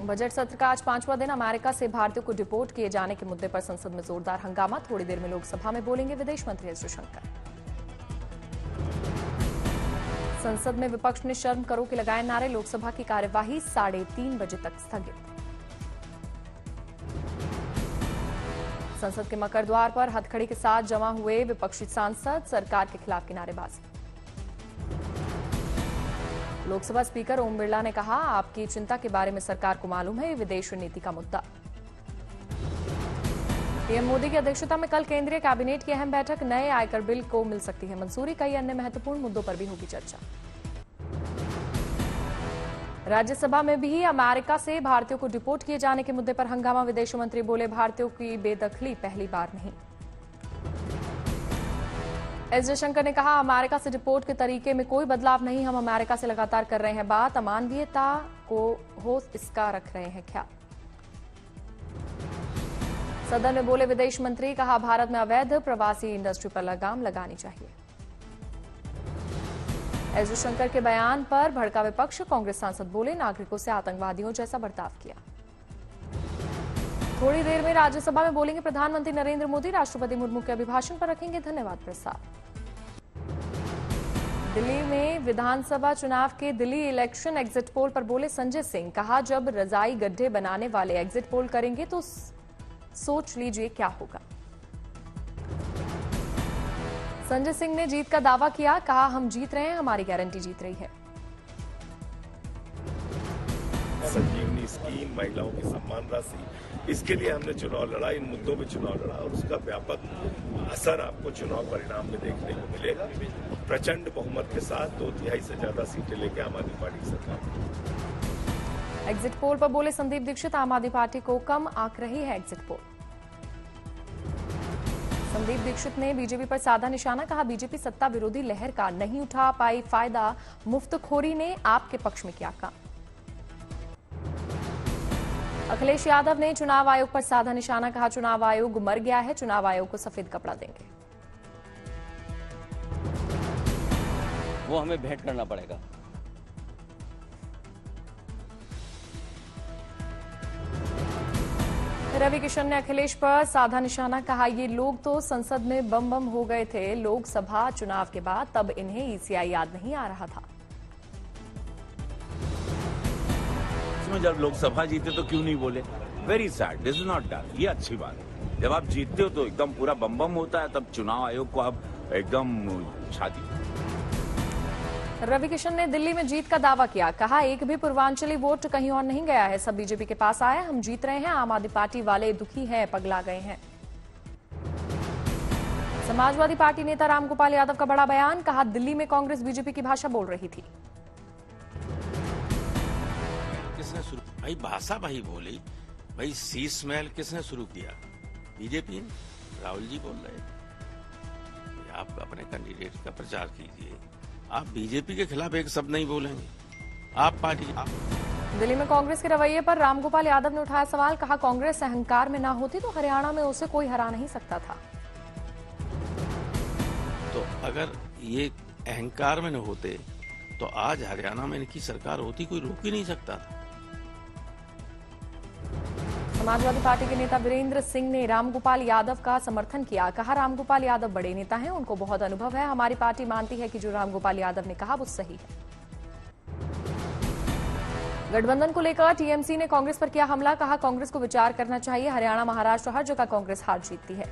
Budget सत्र का आज 5वां दिन। अमेरिका से भारतीयों को डिपोर्ट किए जाने के मुद्दे पर संसद में जोरदार हंगामा। थोड़ी देर में लोकसभा में बोलेंगे विदेश मंत्री एस जयशंकर। संसद में विपक्ष ने शर्म करो के लगाए नारे। लोकसभा की कार्यवाही 3:30 बजे तक स्थगित। संसद के मकर द्वार पर हथकड़ी के साथ जमा हुए विपक्षी सांसद, सरकार के खिलाफ की नारेबाजी। लोकसभा स्पीकर ओम बिरला ने कहा, आपकी चिंता के बारे में सरकार को मालूम है, ये विदेश नीति का मुद्दा। पीएम मोदी की अध्यक्षता में कल केंद्रीय कैबिनेट की अहम बैठक। नए आयकर बिल को मिल सकती है मंजूरी। कई अन्य महत्वपूर्ण मुद्दों पर भी होगी चर्चा। राज्यसभा में भी अमेरिका से भारतीयों को डिपोर्ट किए जाने के मुद्दे पर हंगामा। विदेश मंत्री बोले, भारतीयों की बेदखली पहली बार नहीं। एस जयशंकर ने कहा, अमेरिका से डिपोर्ट के तरीके में कोई बदलाव नहीं। हम अमेरिका से लगातार कर रहे हैं बात, अमानवीयता को हो इसका रख रहे हैं ख्याल। सदन में बोले विदेश मंत्री, कहा भारत में अवैध प्रवासी इंडस्ट्री पर लगाम लगानी चाहिए। एस जयशंकर के बयान पर भड़का विपक्ष। कांग्रेस सांसद बोले, नागरिकों से आतंकवादियों जैसा बर्ताव किया। थोड़ी देर में राज्यसभा में बोलेंगे प्रधानमंत्री नरेंद्र मोदी। राष्ट्रपति मुर्मू के अभिभाषण पर रखेंगे धन्यवाद प्रस्ताव। दिल्ली में विधानसभा चुनाव के दिल्ली इलेक्शन एग्जिट पोल पर बोले संजय सिंह। कहा, जब रजाई गड्ढे बनाने वाले एग्जिट पोल करेंगे तो सोच लीजिए क्या होगा। संजय सिंह ने जीत का दावा किया। कहा, हम जीत रहे हैं, हमारी गारंटी जीत रही है। संजीवनी स्कीम, महिलाओं की सम्मान राशि, इसके लिए हमने चुनाव लड़ा, इन मुद्दों में चुनाव लड़ा और उसका व्यापक असर आपको चुनाव परिणाम में देखने को मिलेगा। प्रचंड बहुमत के साथ 2/3 से ज्यादा सीटें लेकर आम आदमी पार्टी की सरकार। एग्जिट पोल पर बोले संदीप दीक्षित, आम आदमी पार्टी को कम आंक रही है एग्जिट पोल। संदीप दीक्षित ने बीजेपी पर साधा निशाना। कहा, बीजेपी सत्ता विरोधी लहर का नहीं उठा पाई फायदा, मुफ्तखोरी ने आपके पक्ष में किया काम। अखिलेश यादव ने चुनाव आयोग पर साधा निशाना। कहा, चुनाव आयोग मर गया है, चुनाव आयोग को सफेद कपड़ा देंगे। वो हमें भेंट करना पड़ेगा। रवि किशन ने अखिलेश पर साधा निशाना। कहा, ये लोग तो संसद में बम बम हो गए थे लोकसभा चुनाव के बाद, तब इन्हें ईसीआई याद नहीं आ रहा था। जब लोकसभा जीते तो क्यों नहीं बोले? Very sad, this is not done. ये अच्छी बात है, जब आप जीतते हो तो एकदम पूरा बम बम होता है, तब चुनाव आयोग को आप एकदम छाती। रवि किशन ने दिल्ली में जीत का दावा किया। कहा, एक भी पूर्वांचली वोट कहीं और नहीं गया है, सब बीजेपी के पास आया। हम जीत रहे हैं, आम आदमी पार्टी वाले दुखी हैं, पगला गए हैं। समाजवादी पार्टी नेता रामगोपाल यादव का बड़ा बयान। कहा, दिल्ली में कांग्रेस बीजेपी की भाषा बोल रही थी। किसने शुरू? भाई भाषा भाई बोली, भाई सी स्मेल किसने शुरू किया? बीजेपी। राहुल जी बोल रहे, आप अपने कैंडिडेट का प्रचार कीजिए। आप बीजेपी के खिलाफ एक शब्द नहीं बोलेंगे, आप पार्टी दिल्ली में कांग्रेस के रवैये पर रामगोपाल यादव ने उठाया सवाल। कहा, कांग्रेस अहंकार में ना होती तो हरियाणा में उसे कोई हरा नहीं सकता था। तो अगर ये अहंकार में न होते तो आज हरियाणा में इनकी सरकार होती, कोई रोक ही नहीं सकता था। समाजवादी पार्टी के नेता वीरेंद्र सिंह ने रामगोपाल यादव का समर्थन किया। कहा, रामगोपाल यादव बड़े नेता हैं, उनको बहुत अनुभव है। हमारी पार्टी मानती है कि जो रामगोपाल यादव ने कहा वो सही है। गठबंधन को लेकर टीएमसी ने कांग्रेस पर किया हमला। कहा, कांग्रेस को विचार करना चाहिए, हरियाणा महाराष्ट्र हर जगह कांग्रेस हार जीतती है।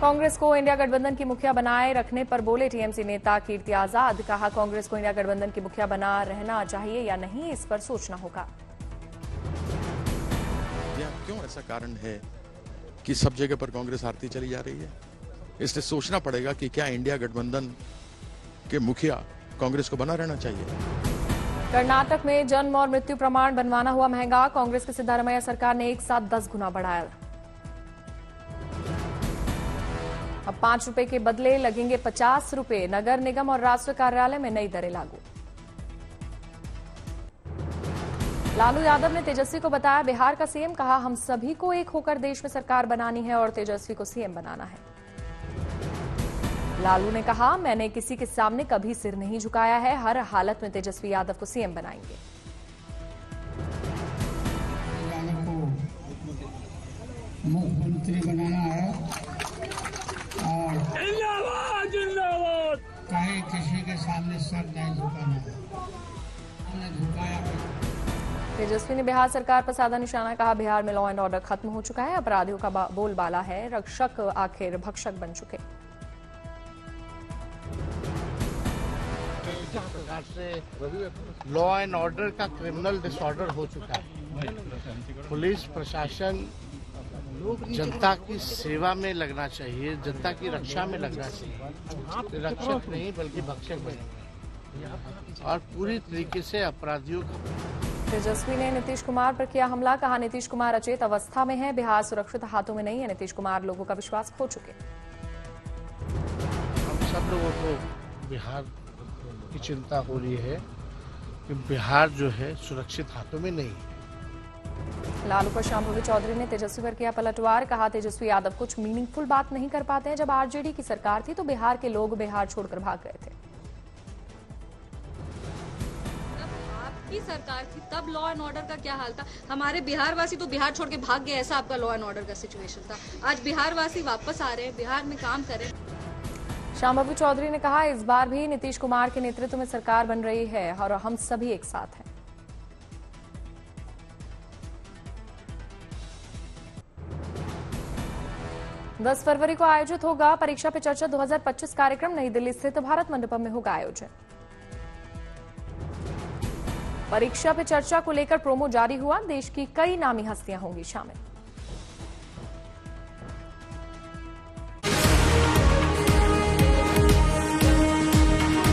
कांग्रेस को इंडिया गठबंधन की मुखिया बनाए रखने पर बोले टीएमसी नेता कीर्ति आजाद। कहा, कांग्रेस को इंडिया गठबंधन की मुखिया बना रहना चाहिए या नहीं, इस पर सोचना होगा। क्यों ऐसा कारण है कि सब जगह पर कांग्रेस हारती चली जा रही है? इसलिए सोचना पड़ेगा कि क्या इंडिया गठबंधन के मुखिया कांग्रेस को बना रहना चाहिए। कर्नाटक में जन्म और मृत्यु प्रमाण बनवाना हुआ महंगा। कांग्रेस की सिद्धारमैया सरकार ने एक साथ 10 गुना बढ़ाया। अब 5 रुपए के बदले लगेंगे 50 रुपए। नगर निगम और राष्ट्रीय कार्यालय में नई दरें लागू। लालू यादव ने तेजस्वी को बताया बिहार का सीएम। कहा, हम सभी को एक होकर देश में सरकार बनानी है और तेजस्वी को सीएम बनाना है। लालू ने कहा, मैंने किसी के सामने कभी सिर नहीं झुकाया है, हर हालत में तेजस्वी यादव को सीएम बनाएंगे। मुख्यमंत्री बनाना है और कहीं किसी के सामने सर नहीं झुकाना है। हमने झुकाया तेजस्वी ने बिहार सरकार पर साधा निशाना, कहा बिहार में लॉ एंड ऑर्डर खत्म हो चुका है, अपराधियों का बोलबाला है, रक्षक आखिर भक्षक बन चुके। प्रकार से लॉ एंड ऑर्डर का क्रिमिनल डिसऑर्डर हो चुका है। पुलिस प्रशासन जनता की सेवा में लगना चाहिए, जनता की रक्षा में लगना चाहिए, रक्षक नहीं बल्कि भक्षक बने और पूरी तरीके से अपराधियों का। तेजस्वी ने नीतीश कुमार पर किया हमला, कहा नीतीश कुमार अचेत अवस्था में है, बिहार सुरक्षित हाथों में नहीं है, नीतीश कुमार लोगों का विश्वास खो चुके। हम सब लोगों को बिहार की चिंता हो रही है कि बिहार जो है सुरक्षित हाथों में नहीं है। लालू पर शांभवी चौधरी ने तेजस्वी पर किया पलटवार, कहा तेजस्वी यादव कुछ मीनिंगफुल बात नहीं कर पाते हैं, जब आरजेडी की सरकार थी तो बिहार के लोग बिहार छोड़कर भाग गए थे। की सरकार थी तब लॉ एंड ऑर्डर का क्या हाल था? हमारे बिहार वासी तो बिहार छोड़ के भाग गए, ऐसा आपका लॉ एंड ऑर्डर का सिचुएशन था। आज बिहार वासी वापस आ रहे हैं, बिहार में काम कर रहे हैं। शांभवी चौधरी ने कहा इस बार भी नीतीश कुमार के नेतृत्व में सरकार बन रही है और हम सभी एक साथ हैं। दस फरवरी को आयोजित होगा परीक्षा पे चर्चा 2025 कार्यक्रम, नई दिल्ली स्थित भारत मंडपम में होगा आयोजन। परीक्षा पे चर्चा को लेकर प्रोमो जारी हुआ, देश की कई नामी हस्तियां होंगी शामिल।